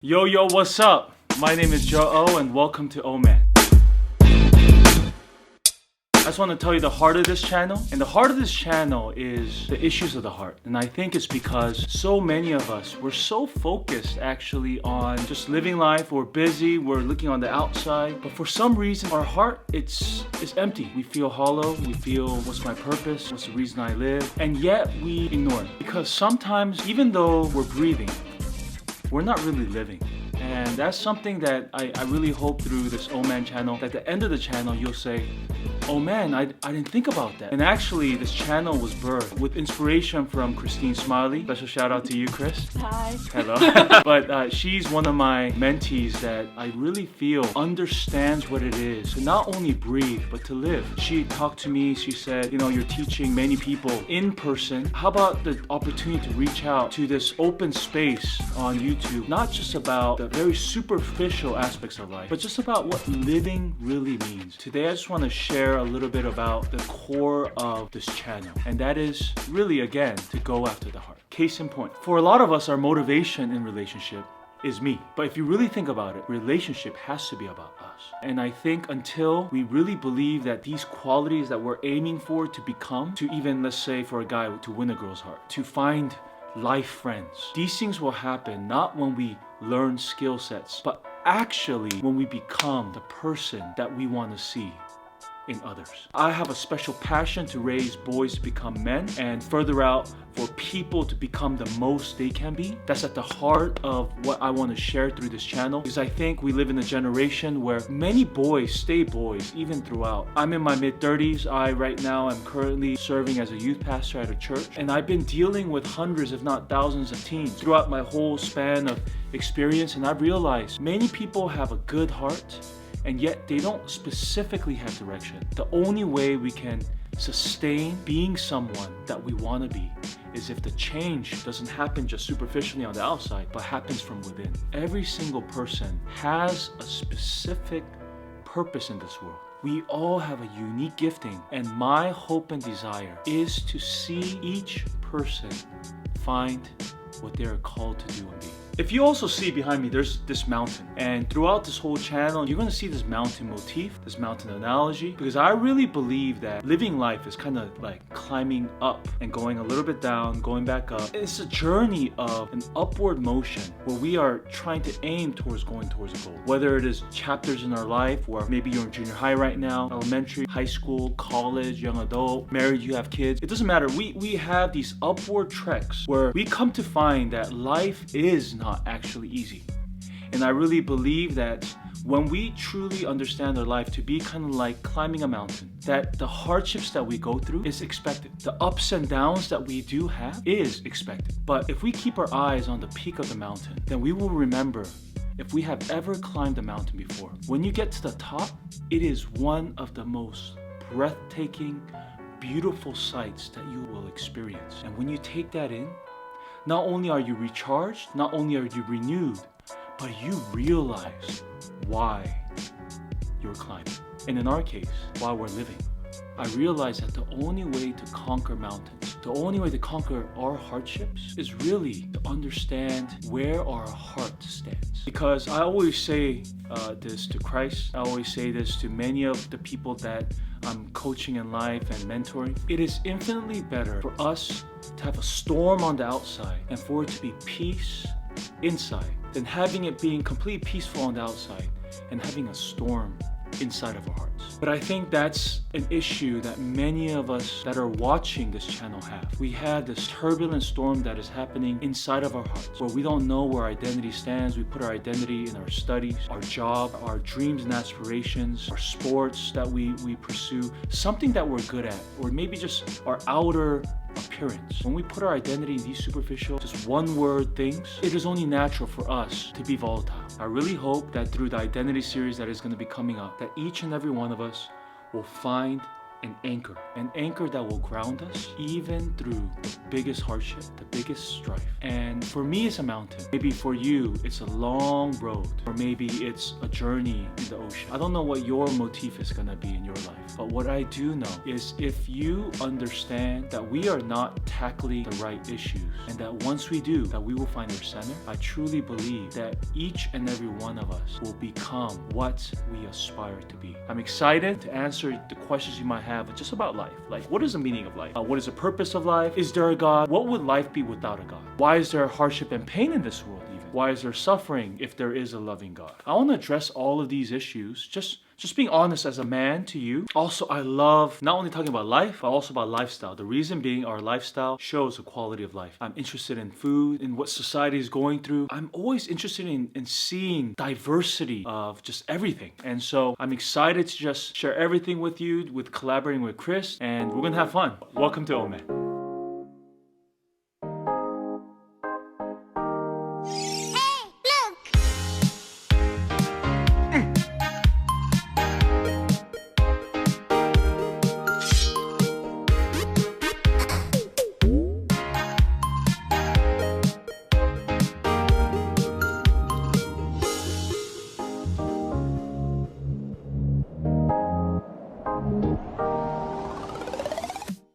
Yo, what's up? My name is Joe O and welcome to O-Man. I just want to tell you the heart of this channel. And the heart of this channel is the issues of the heart. And I think it's because so many of us, we're so focused actually on just living life. We're busy, we're looking on the outside. But for some reason, our heart, it's empty. We feel hollow. We feel, what's my purpose? What's the reason I live? And yet we ignore it. Because sometimes, even though we're breathing, we're not really living. And that's something that I really hope through this O-Man channel, that at the end of the channel you'll say, oh man, I didn't think about that. And actually this channel was birthed with inspiration from Christine Smiley. Special shout out to you, Chris. Hi. Hello. But she's one of my mentees that I really feel understands what it is to not only breathe, but to live. She talked to me, she said, you know, you're teaching many people in person. How about the opportunity to reach out to this open space on YouTube, not just about the very superficial aspects of life, but just about what living really means. Today I just want to share a little bit about the core of this channel, and that is really, again, to go after the heart. Case in point, for a lot of us, our motivation in relationship is me. But if you really think about it, relationship has to be about us. And I think until we really believe that these qualities that we're aiming for to become, to even, let's say for a guy, to win a girl's heart, to find life friends, these things will happen not when we learn skill sets, but actually when we become the person that we want to see in others. I have a special passion to raise boys to become men, and further out for people to become the most they can be. That's at the heart of what I want to share through this channel, because I think we live in a generation where many boys stay boys even throughout. I'm in my mid-30s. Right now am currently serving as a youth pastor at a church, and I've been dealing with hundreds if not thousands of teens throughout my whole span of experience, and I've realized many people have a good heart, and yet they don't specifically have direction. The only way we can sustain being someone that we want to be is if the change doesn't happen just superficially on the outside, but happens from within. Every single person has a specific purpose in this world. We all have a unique gifting, and my hope and desire is to see each person find what they are called to do and be. If you also see behind me, there's this mountain, and throughout this whole channel you're going to see this mountain motif, this mountain analogy, because I really believe that living life is kind of like climbing up and going a little bit down, going back up. It's a journey of an upward motion where we are trying to aim towards going towards a goal, whether it is chapters in our life where maybe you're in junior high right now, elementary, high school, college, young adult, married, you have kids. It doesn't matter. We have these upward treks where we come to find that life is not actually easy. And I really believe that when we truly understand our life to be kind of like climbing a mountain, that the hardships that we go through is expected. The ups and downs that we do have is expected. But if we keep our eyes on the peak of the mountain, then we will remember, if we have ever climbed a mountain before, when you get to the top, it is one of the most breathtaking, beautiful sights that you will experience. And when you take that in, not only are you recharged, not only are you renewed, but you realize why you're climbing. And in our case, while we're living, I realize that the only way to conquer mountains, the only way to conquer our hardships is really to understand where our heart stands. Because I always say this to Christ, I always say this to many of the people that I'm coaching in life and mentoring. It is infinitely better for us to have a storm on the outside and for it to be peace inside than having it being completely peaceful on the outside and having a storm inside of our hearts. But I think that's an issue that many of us that are watching this channel have. We have this turbulent storm that is happening inside of our hearts where we don't know where our identity stands. We put our identity in our studies, our job, our dreams and aspirations, our sports that we pursue, something that we're good at, or maybe just our outer appearance. When we put our identity in these superficial, just one word things, it is only natural for us to be volatile. I really hope that through the identity series that is going to be coming up, that each and every one of us will find an anchor that will ground us even through the biggest hardship, the biggest strife. And for me, it's a mountain. Maybe for you, it's a long road, or maybe it's a journey in the ocean. I don't know what your motif is gonna be in your life, but what I do know is if you understand that we are not tackling the right issues, and that once we do, that we will find our center, I truly believe that each and every one of us will become what we aspire to be. I'm excited to answer the questions you might have just about life. Like, what is the meaning of life? What is the purpose of life? Is there a God? What would life be without a God? Why is there hardship and pain in this world even? Why is there suffering if there is a loving God? I want to address all of these issues, just being honest as a man to you. Also, I love not only talking about life, but also about lifestyle. The reason being our lifestyle shows the quality of life. I'm interested in food, in what society is going through. I'm always interested in seeing diversity of just everything. And so I'm excited to just share everything with you, with collaborating with Chris, and we're gonna have fun. Welcome to Oman.